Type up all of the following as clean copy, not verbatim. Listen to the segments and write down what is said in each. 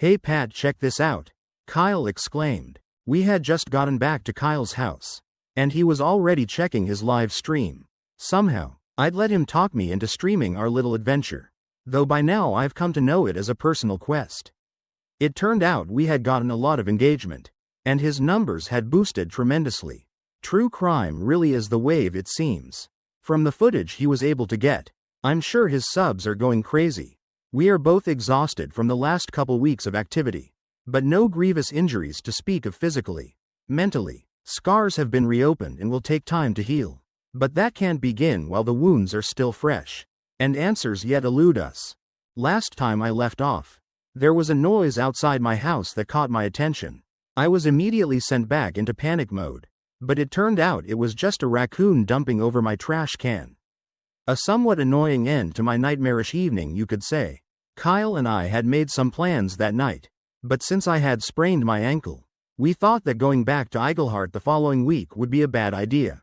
"Hey Pat, check this out," Kyle exclaimed. We had just gotten back to Kyle's house, and he was already checking his live stream. Somehow, I'd let him talk me into streaming our little adventure, though by now I've come to know it as a personal quest. It turned out we had gotten a lot of engagement, and his numbers had boosted tremendously. True crime really is the wave it seems. From the footage he was able to get, I'm sure his subs are going crazy. We are both exhausted from the last couple weeks of activity, but no grievous injuries to speak of physically. Mentally, scars have been reopened and will take time to heal. But that can't begin while the wounds are still fresh, and answers yet elude us. Last time I left off, there was a noise outside my house that caught my attention. I was immediately sent back into panic mode, but it turned out it was just a raccoon dumping over my trash can. A somewhat annoying end to my nightmarish evening, you could say. Kyle and I had made some plans that night, but since I had sprained my ankle, we thought that going back to Eigelhart the following week would be a bad idea,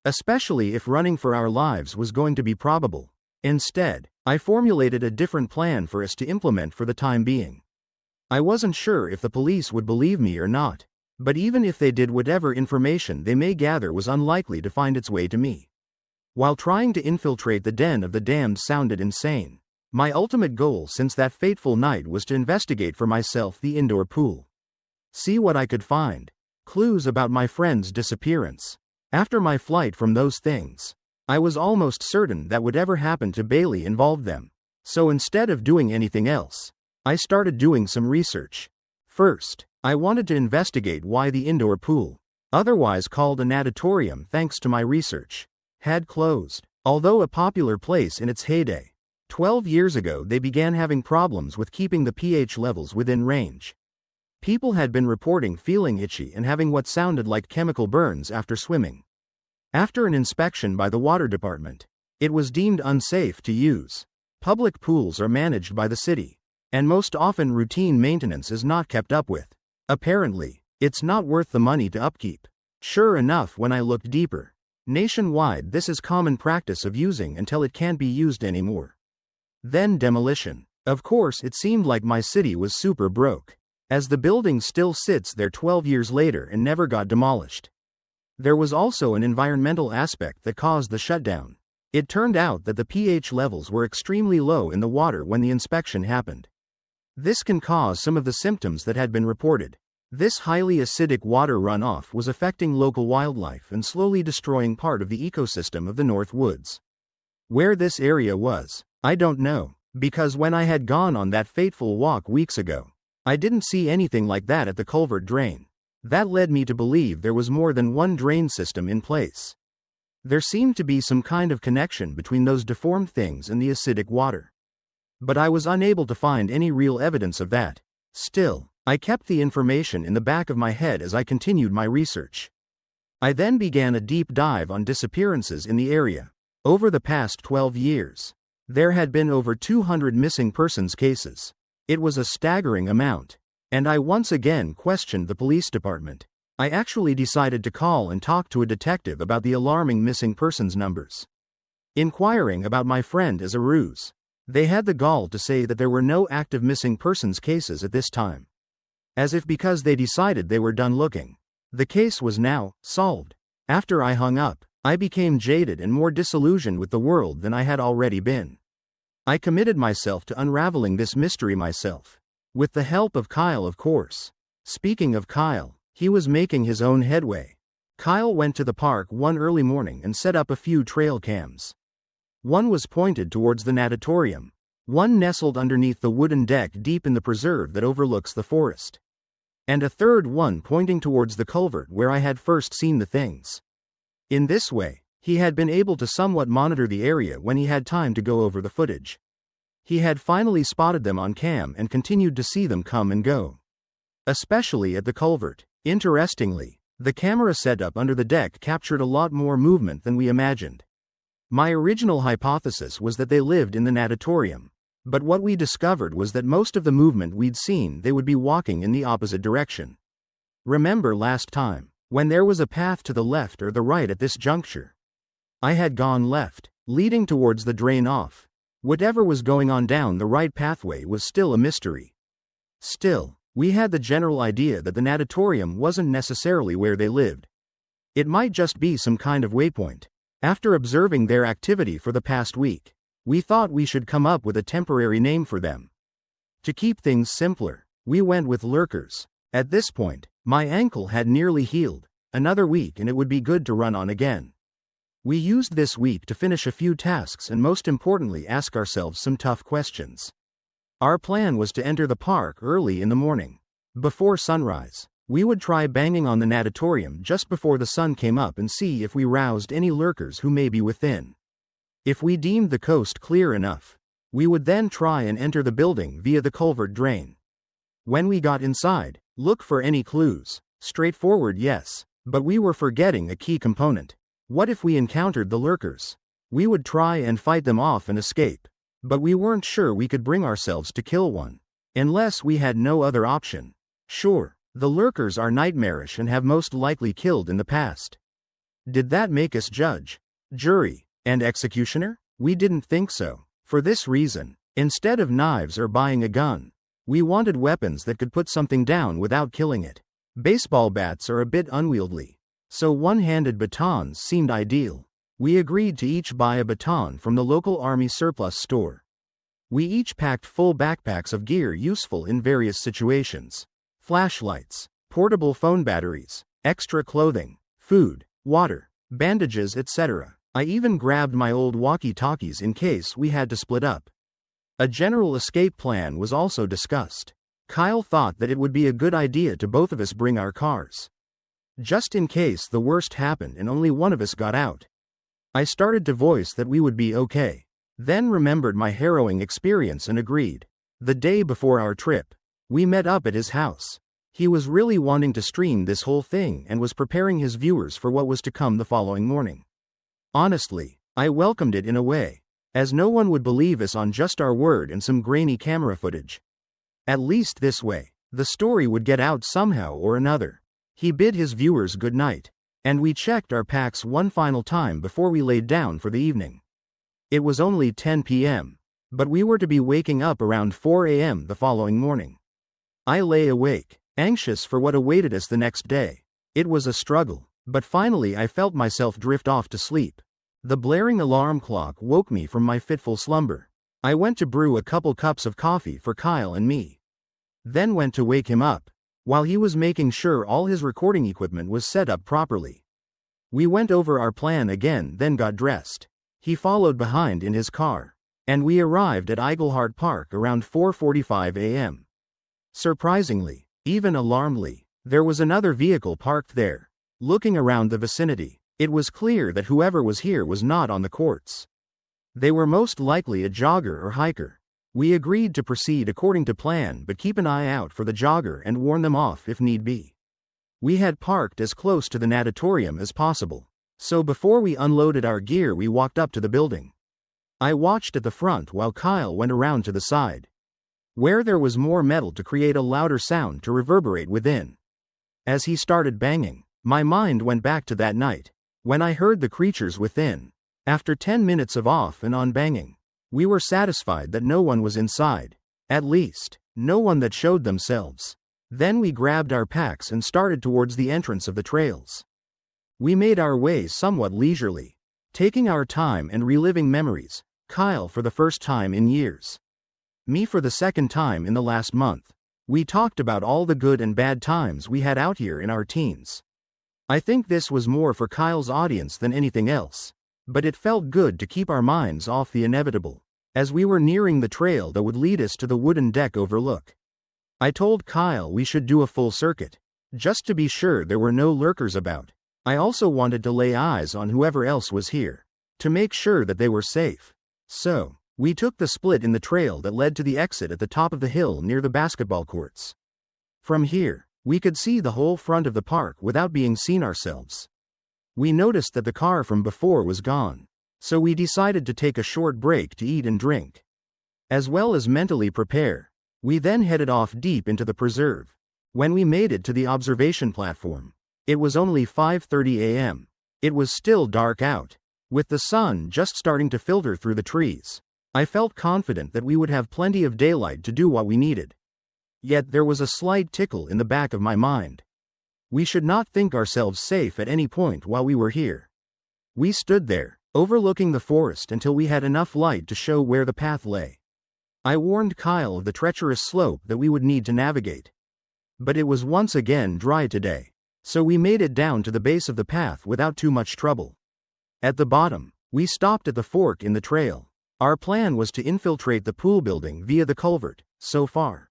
especially if running for our lives was going to be probable. Instead, I formulated a different plan for us to implement for the time being. I wasn't sure if the police would believe me or not, but even if they did, whatever information they may gather was unlikely to find its way to me. While trying to infiltrate the den of the damned sounded insane, my ultimate goal since that fateful night was to investigate for myself the indoor pool. See what I could find. Clues about my friend's disappearance. After my flight from those things, I was almost certain that whatever happened to Bailey involved them. So instead of doing anything else, I started doing some research. First, I wanted to investigate why the indoor pool, otherwise called a natatorium thanks to my research, had closed. Although a popular place in its heyday, 12 years ago they began having problems with keeping the pH levels within range. People had been reporting feeling itchy and having what sounded like chemical burns after swimming. After an inspection by the water department, it was deemed unsafe to use. Public pools are managed by the city, and most often routine maintenance is not kept up with. Apparently, it's not worth the money to upkeep. Sure enough, when I looked deeper, nationwide this is common practice of using until it can't be used anymore. Then demolition. Of course, it seemed like my city was super broke, as the building still sits there 12 years later and never got demolished. There was also an environmental aspect that caused the shutdown. It turned out that the pH levels were extremely low in the water when the inspection happened. This can cause some of the symptoms that had been reported. This highly acidic water runoff was affecting local wildlife and slowly destroying part of the ecosystem of the North Woods. Where this area was, I don't know, because when I had gone on that fateful walk weeks ago, I didn't see anything like that at the culvert drain. That led me to believe there was more than one drain system in place. There seemed to be some kind of connection between those deformed things and the acidic water. But I was unable to find any real evidence of that. Still, I kept the information in the back of my head as I continued my research. I then began a deep dive on disappearances in the area. Over the past 12 years, there had been over 200 missing persons cases. It was a staggering amount, and I once again questioned the police department. I actually decided to call and talk to a detective about the alarming missing persons numbers, inquiring about my friend as a ruse. They had the gall to say that there were no active missing persons cases at this time, as if because they decided they were done looking, the case was now solved. After I hung up, I became jaded and more disillusioned with the world than I had already been. I committed myself to unraveling this mystery myself, with the help of Kyle, of course. Speaking of Kyle, he was making his own headway. Kyle went to the park one early morning and set up a few trail cams. One was pointed towards the natatorium, one nestled underneath the wooden deck deep in the preserve that overlooks the forest, and a third one pointing towards the culvert where I had first seen the things. In this way, he had been able to somewhat monitor the area when he had time to go over the footage. He had finally spotted them on cam and continued to see them come and go, especially at the culvert. Interestingly, the camera setup under the deck captured a lot more movement than we imagined. My original hypothesis was that they lived in the natatorium, but what we discovered was that most of the movement we'd seen, they would be walking in the opposite direction. Remember last time, when there was a path to the left or the right at this juncture? I had gone left, leading towards the drain off. Whatever was going on down the right pathway was still a mystery. Still, we had the general idea that the natatorium wasn't necessarily where they lived. It might just be some kind of waypoint. After observing their activity for the past week, we thought we should come up with a temporary name for them. To keep things simpler, we went with lurkers. At this point, my ankle had nearly healed. Another week and it would be good to run on again. We used this week to finish a few tasks and most importantly ask ourselves some tough questions. Our plan was to enter the park early in the morning. Before sunrise, we would try banging on the natatorium just before the sun came up and see if we roused any lurkers who may be within. If we deemed the coast clear enough, we would then try and enter the building via the culvert drain. When we got inside, look for any clues. Straightforward, yes, but we were forgetting a key component. What if we encountered the lurkers? We would try and fight them off and escape. But we weren't sure we could bring ourselves to kill one. Unless we had no other option. Sure, the lurkers are nightmarish and have most likely killed in the past. Did that make us judge, jury, and executioner? We didn't think so. For this reason, instead of knives or buying a gun, we wanted weapons that could put something down without killing it. Baseball bats are a bit unwieldy, so one-handed batons seemed ideal. We agreed to each buy a baton from the local army surplus store. We each packed full backpacks of gear useful in various situations. Flashlights, portable phone batteries, extra clothing, food, water, bandages, etc. I even grabbed my old walkie-talkies in case we had to split up. A general escape plan was also discussed. Kyle thought that it would be a good idea to both of us bring our cars, just in case the worst happened and only one of us got out. I started to voice that we would be okay, then remembered my harrowing experience and agreed. The day before our trip, we met up at his house. He was really wanting to stream this whole thing and was preparing his viewers for what was to come the following morning. Honestly, I welcomed it in a way, as no one would believe us on just our word and some grainy camera footage. At least this way, the story would get out somehow or another. He bid his viewers good night, and we checked our packs one final time before we laid down for the evening. It was only 10 p.m., but we were to be waking up around 4 a.m. the following morning. I lay awake, anxious for what awaited us the next day. It was a struggle, but finally I felt myself drift off to sleep. The blaring alarm clock woke me from my fitful slumber. I went to brew a couple cups of coffee for Kyle and me. Then went to wake him up, while he was making sure all his recording equipment was set up properly. We went over our plan again, then got dressed. He followed behind in his car, and we arrived at Eigelhart Park around 4:45 a.m. Surprisingly, even alarmingly, there was another vehicle parked there. Looking around the vicinity, it was clear that whoever was here was not on the courts. They were most likely a jogger or hiker. We agreed to proceed according to plan but keep an eye out for the jogger and warn them off if need be. We had parked as close to the natatorium as possible, so before we unloaded our gear we walked up to the building. I watched at the front while Kyle went around to the side, where there was more metal to create a louder sound to reverberate within. As he started banging, my mind went back to that night, when I heard the creatures within. After 10 minutes of off and on banging, we were satisfied that no one was inside. At least, no one that showed themselves. Then we grabbed our packs and started towards the entrance of the trails. We made our way somewhat leisurely, taking our time and reliving memories, Kyle for the first time in years. Me for the second time in the last month. We talked about all the good and bad times we had out here in our teens. I think this was more for Kyle's audience than anything else, but it felt good to keep our minds off the inevitable, as we were nearing the trail that would lead us to the wooden deck overlook. I told Kyle we should do a full circuit, just to be sure there were no lurkers about. I also wanted to lay eyes on whoever else was here, to make sure that they were safe. So, we took the split in the trail that led to the exit at the top of the hill near the basketball courts. From here, we could see the whole front of the park without being seen ourselves. We noticed that the car from before was gone, so we decided to take a short break to eat and drink, as well as mentally prepare. We then headed off deep into the preserve. When we made it to the observation platform, it was only 5:30 a.m. It was still dark out, with the sun just starting to filter through the trees. I felt confident that we would have plenty of daylight to do what we needed. Yet there was a slight tickle in the back of my mind. We should not think ourselves safe at any point while we were here. We stood there, overlooking the forest until we had enough light to show where the path lay. I warned Kyle of the treacherous slope that we would need to navigate. But it was once again dry today, so we made it down to the base of the path without too much trouble. At the bottom, we stopped at the fork in the trail. Our plan was to infiltrate the pool building via the culvert. So far,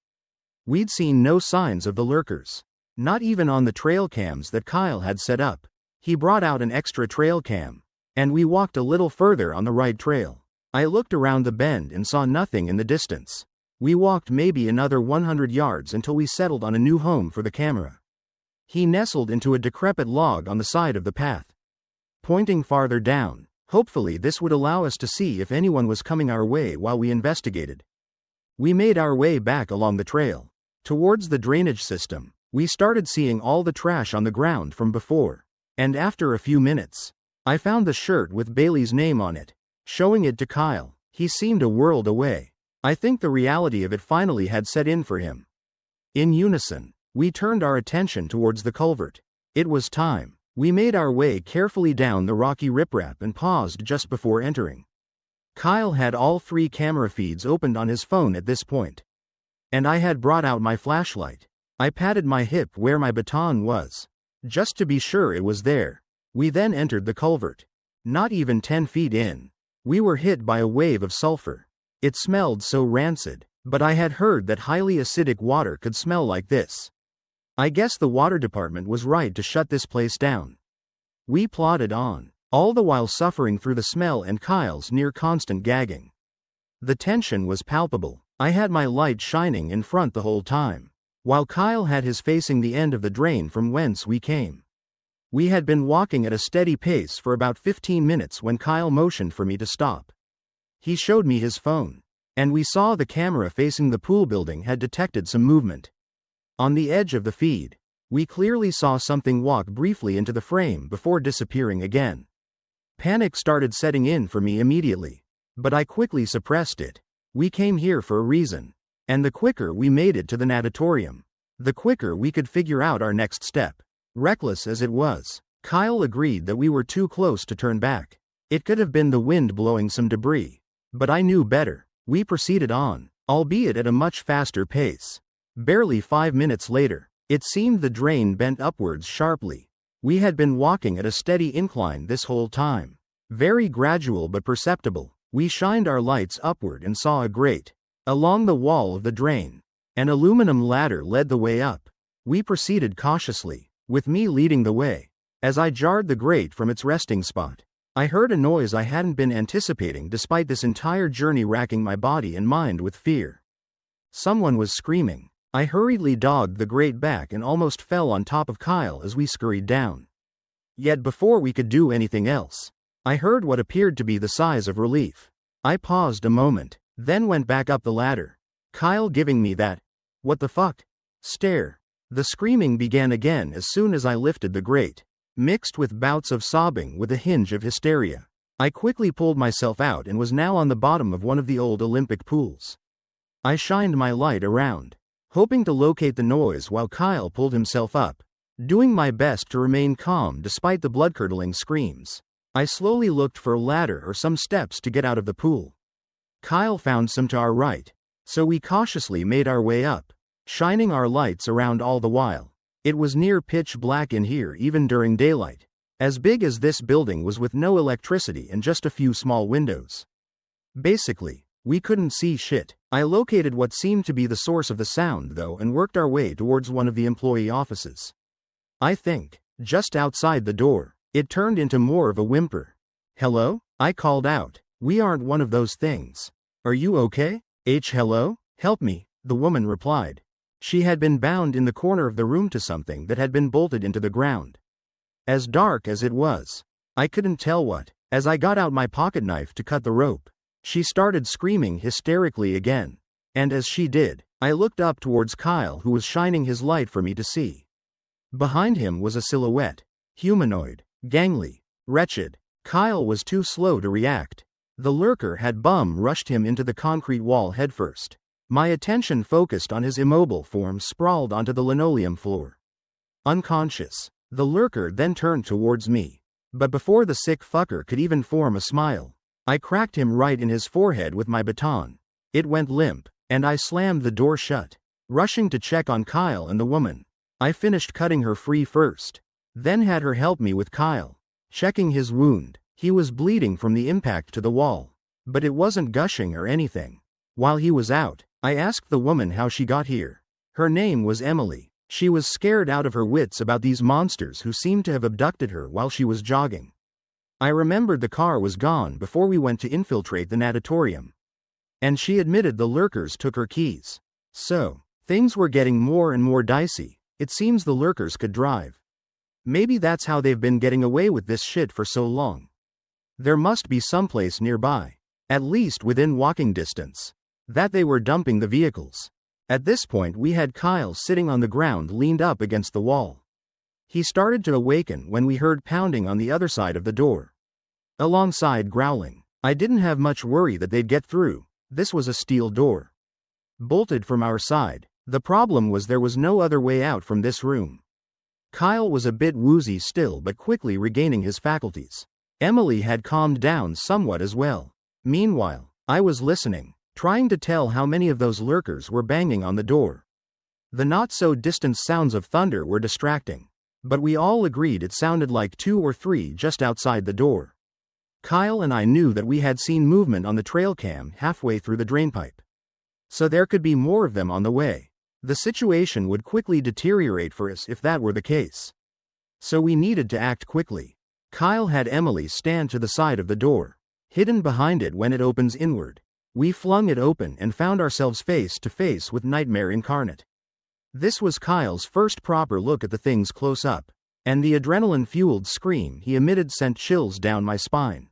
we'd seen no signs of the lurkers. Not even on the trail cams that Kyle had set up. He brought out an extra trail cam, and we walked a little further on the right trail. I looked around the bend and saw nothing in the distance. We walked maybe another 100 yards until we settled on a new home for the camera. He nestled into a decrepit log on the side of the path, pointing farther down. Hopefully this would allow us to see if anyone was coming our way while we investigated. We made our way back along the trail, towards the drainage system. We started seeing all the trash on the ground from before, and after a few minutes, I found the shirt with Bailey's name on it. Showing it to Kyle, he seemed a world away. I think the reality of it finally had set in for him. In unison, we turned our attention towards the culvert. It was time. We made our way carefully down the rocky riprap and paused just before entering. Kyle had all 3 camera feeds opened on his phone at this point, and I had brought out my flashlight. I patted my hip where my baton was, just to be sure it was there. We then entered the culvert. Not even 10 feet in, we were hit by a wave of sulfur. It smelled so rancid, but I had heard that highly acidic water could smell like this. I guess the water department was right to shut this place down. We plodded on, all the while suffering through the smell and Kyle's near constant gagging. The tension was palpable. I had my light shining in front the whole time, while Kyle had his facing the end of the drain from whence we came. We had been walking at a steady pace for about 15 minutes when Kyle motioned for me to stop. He showed me his phone, and we saw the camera facing the pool building had detected some movement. On the edge of the feed, we clearly saw something walk briefly into the frame before disappearing again. Panic started setting in for me immediately, but I quickly suppressed it. We came here for a reason, and the quicker we made it to the natatorium, the quicker we could figure out our next step. Reckless as it was, Kyle agreed that we were too close to turn back. It could have been the wind blowing some debris, but I knew better. We proceeded on, albeit at a much faster pace. Barely 5 minutes later, it seemed the drain bent upwards sharply. We had been walking at a steady incline this whole time. Very gradual but perceptible. We shined our lights upward and saw a grate. Along the wall of the drain, an aluminum ladder led the way up. We proceeded cautiously, with me leading the way. As I jarred the grate from its resting spot, I heard a noise I hadn't been anticipating despite this entire journey racking my body and mind with fear. Someone was screaming. I hurriedly dogged the grate back and almost fell on top of Kyle as we scurried down. Yet before we could do anything else, I heard what appeared to be the sighs of relief. I paused a moment, then went back up the ladder, Kyle giving me that, "What the fuck?" stare. The screaming began again as soon as I lifted the grate, mixed with bouts of sobbing with a hinge of hysteria. I quickly pulled myself out and was now on the bottom of one of the old Olympic pools. I shined my light around, hoping to locate the noise while Kyle pulled himself up, doing my best to remain calm despite the blood-curdling screams. I slowly looked for a ladder or some steps to get out of the pool. Kyle found some to our right, so we cautiously made our way up, shining our lights around all the while. It was near pitch black in here even during daylight, as big as this building was with no electricity and just a few small windows. Basically, we couldn't see shit. I located what seemed to be the source of the sound though and worked our way towards one of the employee offices. I think, just outside the door, it turned into more of a whimper. "Hello?" I called out. "We aren't one of those things. Are you okay?" Hello? Help me," the woman replied. She had been bound in the corner of the room to something that had been bolted into the ground. As dark as it was, I couldn't tell what. As I got out my pocket knife to cut the rope, she started screaming hysterically again. And as she did, I looked up towards Kyle who was shining his light for me to see. Behind him was a silhouette. Humanoid. Gangly. Wretched. Kyle was too slow to react. The lurker had bum rushed him into the concrete wall headfirst. My attention focused on his immobile form sprawled onto the linoleum floor. Unconscious. The lurker then turned towards me. But before the sick fucker could even form a smile, I cracked him right in his forehead with my baton. It went limp, and I slammed the door shut. Rushing to check on Kyle and the woman, I finished cutting her free first, then had her help me with Kyle. Checking his wound, he was bleeding from the impact to the wall, but it wasn't gushing or anything. While he was out, I asked the woman how she got here. Her name was Emily. She was scared out of her wits about these monsters who seemed to have abducted her while she was jogging. I remembered the car was gone before we went to infiltrate the natatorium. And she admitted the lurkers took her keys. So, things were getting more and more dicey. It seems the lurkers could drive. Maybe that's how they've been getting away with this shit for so long. There must be someplace nearby, at least within walking distance, that they were dumping the vehicles. At this point we had Kyle sitting on the ground leaned up against the wall. He started to awaken when we heard pounding on the other side of the door. Alongside growling. I didn't have much worry that they'd get through. This was a steel door, bolted from our side. The problem was there was no other way out from this room. Kyle was a bit woozy still but quickly regaining his faculties. Emily had calmed down somewhat as well. Meanwhile, I was listening, trying to tell how many of those lurkers were banging on the door. The not-so-distant sounds of thunder were distracting, but we all agreed it sounded like 2 or 3 just outside the door. Kyle and I knew that we had seen movement on the trail cam halfway through the drainpipe. So there could be more of them on the way. The situation would quickly deteriorate for us if that were the case. So we needed to act quickly. Kyle had Emily stand to the side of the door, hidden behind it when it opens inward. We flung it open and found ourselves face to face with Nightmare incarnate. This was Kyle's first proper look at the things close up, and the adrenaline-fueled scream he emitted sent chills down my spine.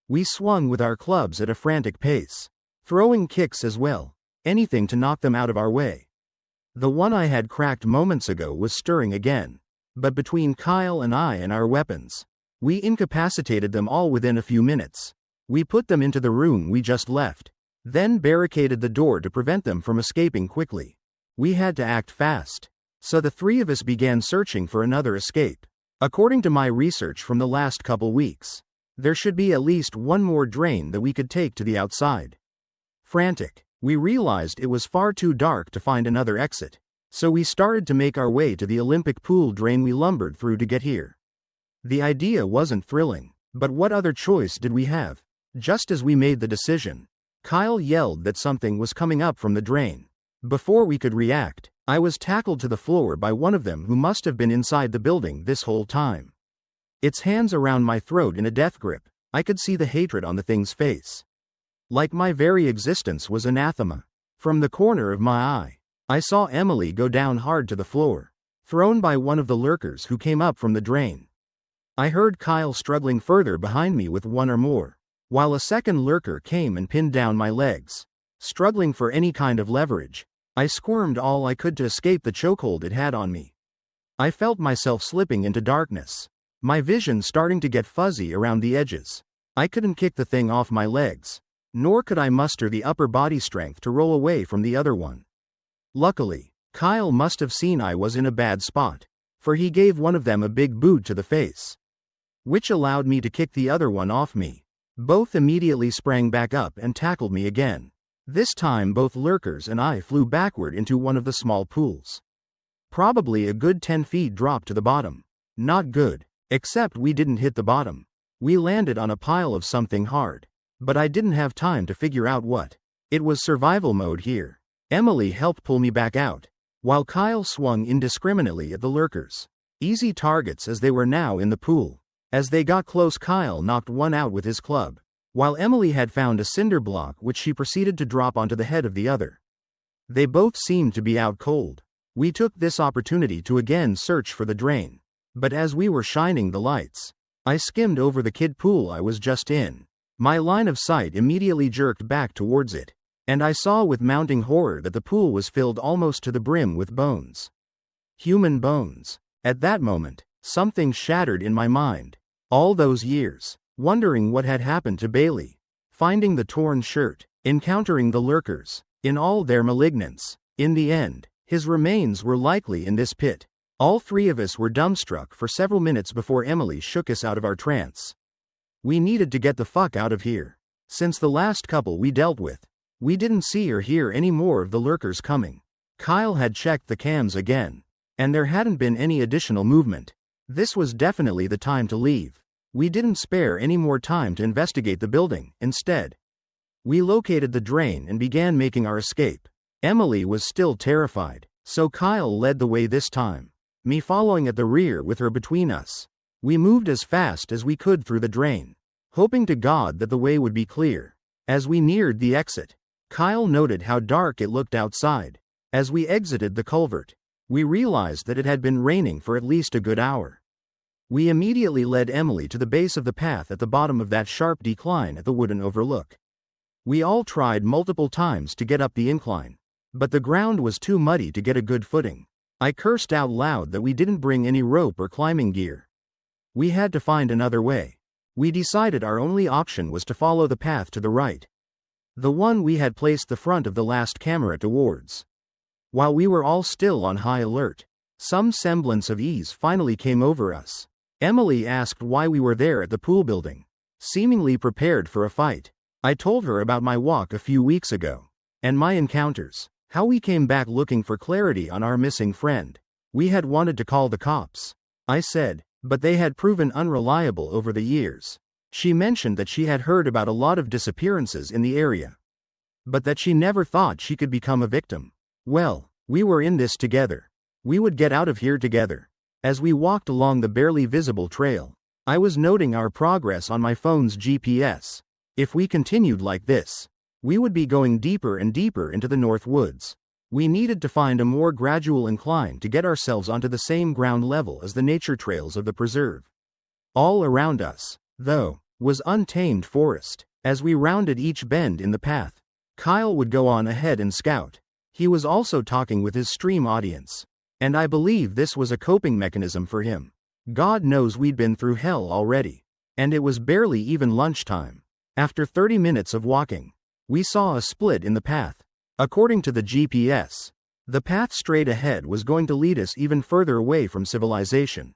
We swung with our clubs at a frantic pace, throwing kicks as well, anything to knock them out of our way. The one I had cracked moments ago was stirring again, but between Kyle and I and our weapons, we incapacitated them all within a few minutes. We put them into the room we just left, then barricaded the door to prevent them from escaping quickly. We had to act fast, so the 3 of us began searching for another escape. According to my research from the last couple weeks, there should be at least one more drain that we could take to the outside. Frantic, we realized it was far too dark to find another exit, so we started to make our way to the Olympic pool drain we lumbered through to get here. The idea wasn't thrilling, but what other choice did we have? Just as we made the decision, Kyle yelled that something was coming up from the drain. Before we could react, I was tackled to the floor by one of them who must have been inside the building this whole time. Its hands around my throat in a death grip, I could see the hatred on the thing's face. Like my very existence was anathema. From the corner of my eye, I saw Emily go down hard to the floor, thrown by one of the lurkers who came up from the drain. I heard Kyle struggling further behind me with one or more, while a second lurker came and pinned down my legs. Struggling for any kind of leverage, I squirmed all I could to escape the chokehold it had on me. I felt myself slipping into darkness, my vision starting to get fuzzy around the edges. I couldn't kick the thing off my legs, nor could I muster the upper body strength to roll away from the other one. Luckily, Kyle must have seen I was in a bad spot, for he gave one of them a big boot to the face, which allowed me to kick the other one off me. Both immediately sprang back up and tackled me again. This time both lurkers and I flew backward into one of the small pools. Probably a good 10 feet drop to the bottom. Not good, except we didn't hit the bottom. We landed on a pile of something hard, but I didn't have time to figure out what. It was survival mode here. Emily helped pull me back out, while Kyle swung indiscriminately at the lurkers. Easy targets as they were now in the pool. As they got close, Kyle knocked one out with his club, while Emily had found a cinder block which she proceeded to drop onto the head of the other. They both seemed to be out cold. We took this opportunity to again search for the drain, but as we were shining the lights, I skimmed over the kid pool I was just in. My line of sight immediately jerked back towards it, and I saw with mounting horror that the pool was filled almost to the brim with bones. Human bones. At that moment, something shattered in my mind. All those years, wondering what had happened to Bailey, finding the torn shirt, encountering the lurkers, in all their malignance. In the end, his remains were likely in this pit. All three of us were dumbstruck for several minutes before Emily shook us out of our trance. We needed to get the fuck out of here. Since the last couple we dealt with, we didn't see or hear any more of the lurkers coming. Kyle had checked the cams again, and there hadn't been any additional movement. This was definitely the time to leave. We didn't spare any more time to investigate the building. Instead, we located the drain and began making our escape. Emily was still terrified, so Kyle led the way this time, me following at the rear with her between us. We moved as fast as we could through the drain, hoping to God that the way would be clear. As we neared the exit, Kyle noted how dark it looked outside. As we exited the culvert, we realized that it had been raining for at least a good hour. We immediately led Emily to the base of the path at the bottom of that sharp decline at the wooden overlook. We all tried multiple times to get up the incline, but the ground was too muddy to get a good footing. I cursed out loud that we didn't bring any rope or climbing gear. We had to find another way. We decided our only option was to follow the path to the right, the one we had placed the front of the last camera towards. While we were all still on high alert, some semblance of ease finally came over us. Emily asked why we were there at the pool building, seemingly prepared for a fight. I told her about my walk a few weeks ago, and my encounters, how we came back looking for clarity on our missing friend. We had wanted to call the cops, I said, but they had proven unreliable over the years. She mentioned that she had heard about a lot of disappearances in the area, but that she never thought she could become a victim. Well, we were in this together. We would get out of here together. As we walked along the barely visible trail, I was noting our progress on my phone's GPS. If we continued like this, we would be going deeper and deeper into the North Woods. We needed to find a more gradual incline to get ourselves onto the same ground level as the nature trails of the preserve. All around us, though, was untamed forest. As we rounded each bend in the path, Kyle would go on ahead and scout. He was also talking with his stream audience, and I believe this was a coping mechanism for him. God knows we'd been through hell already, and it was barely even lunchtime. After 30 minutes of walking, we saw a split in the path. According to the GPS, the path straight ahead was going to lead us even further away from civilization.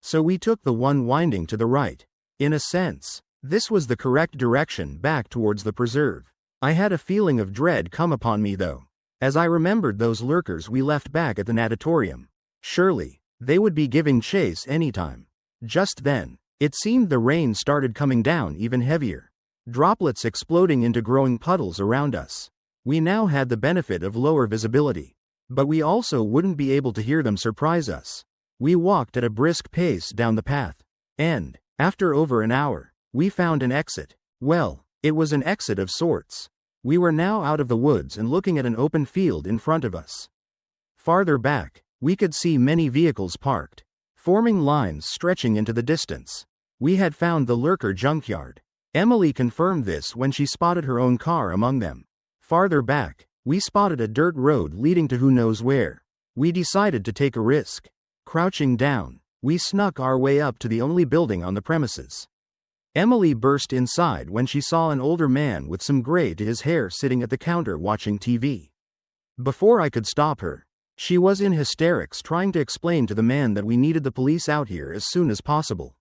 So we took the one winding to the right. In a sense, this was the correct direction back towards the preserve. I had a feeling of dread come upon me though, as I remembered those lurkers we left back at the natatorium. Surely, they would be giving chase anytime. Just then, it seemed the rain started coming down even heavier, droplets exploding into growing puddles around us. We now had the benefit of lower visibility, but we also wouldn't be able to hear them surprise us. We walked at a brisk pace down the path, and, after over an hour, we found an exit. Well, it was an exit of sorts. We were now out of the woods and looking at an open field in front of us. Farther back, we could see many vehicles parked, forming lines stretching into the distance. We had found the lurker junkyard. Emily confirmed this when she spotted her own car among them. Farther back, we spotted a dirt road leading to who knows where. We decided to take a risk. Crouching down, we snuck our way up to the only building on the premises. Emily burst inside when she saw an older man with some gray to his hair sitting at the counter watching TV. Before I could stop her, she was in hysterics trying to explain to the man that we needed the police out here as soon as possible.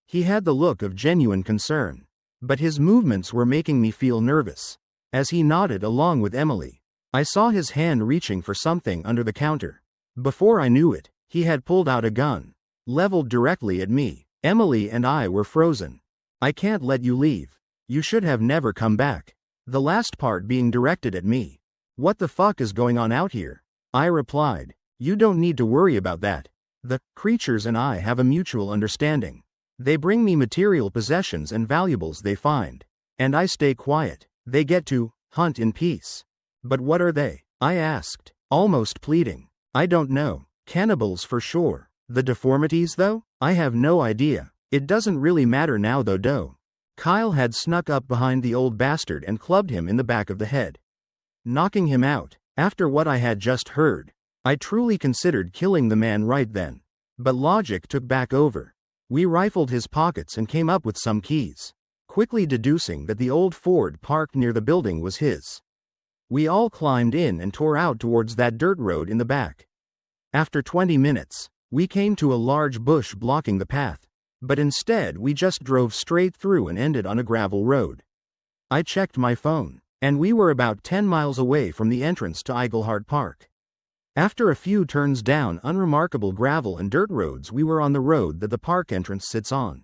He had the look of genuine concern, but his movements were making me feel nervous. As he nodded along with Emily, I saw his hand reaching for something under the counter. Before I knew it, he had pulled out a gun, leveled directly at me. Emily and I were frozen. I can't let you leave. You should have never come back. The last part being directed at me. What the fuck is going on out here? I replied, you don't need to worry about that. The creatures and I have a mutual understanding. They bring me material possessions and valuables they find, and I stay quiet. They get to hunt in peace. But what are they? I asked, almost pleading. I don't know. Cannibals for sure. The deformities though? I have no idea. It doesn't really matter now though. Kyle had snuck up behind the old bastard and clubbed him in the back of the head, knocking him out. After what I had just heard, I truly considered killing the man right then. But logic took back over. We rifled his pockets and came up with some keys, quickly deducing that the old Ford parked near the building was his. We all climbed in and tore out towards that dirt road in the back. After 20 minutes, we came to a large bush blocking the path, but instead we just drove straight through and ended on a gravel road. I checked my phone, and we were about 10 miles away from the entrance to Iglehart Park. After a few turns down unremarkable gravel and dirt roads, we were on the road that the park entrance sits on.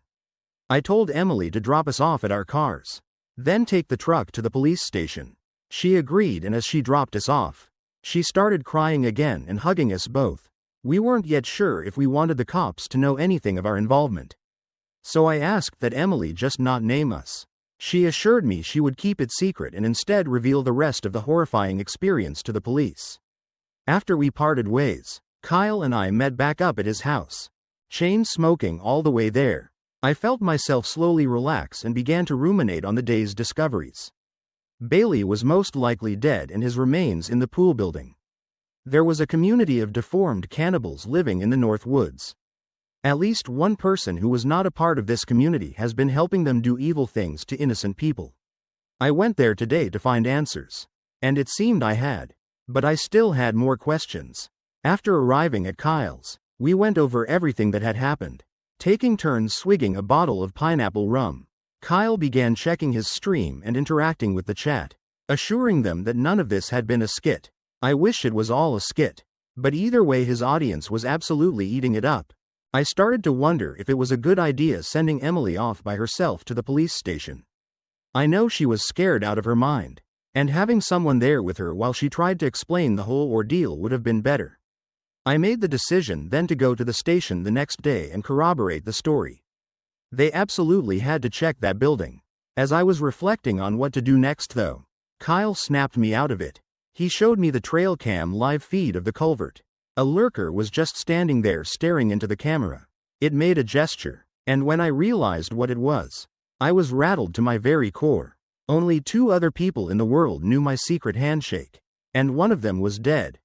I told Emily to drop us off at our cars, then take the truck to the police station. She agreed, and as she dropped us off, she started crying again and hugging us both. We weren't yet sure if we wanted the cops to know anything of our involvement, so I asked that Emily just not name us. She assured me she would keep it secret and instead reveal the rest of the horrifying experience to the police. After we parted ways, Kyle and I met back up at his house. Chain smoking all the way there, I felt myself slowly relax and began to ruminate on the day's discoveries. Bailey was most likely dead and his remains in the pool building. There was a community of deformed cannibals living in the North Woods. At least one person who was not a part of this community has been helping them do evil things to innocent people. I went there today to find answers, and it seemed I had, but I still had more questions. After arriving at Kyle's, we went over everything that had happened, taking turns swigging a bottle of pineapple rum. Kyle began checking his stream and interacting with the chat, assuring them that none of this had been a skit. I wish it was all a skit, but either way his audience was absolutely eating it up. I started to wonder if it was a good idea sending Emily off by herself to the police station. I know she was scared out of her mind, and having someone there with her while she tried to explain the whole ordeal would have been better. I made the decision then to go to the station the next day and corroborate the story. They absolutely had to check that building. As I was reflecting on what to do next though, Kyle snapped me out of it. He showed me the trail cam live feed of the culvert. A lurker was just standing there staring into the camera. It made a gesture, and when I realized what it was, I was rattled to my very core. Only 2 other people in the world knew my secret handshake, and one of them was dead.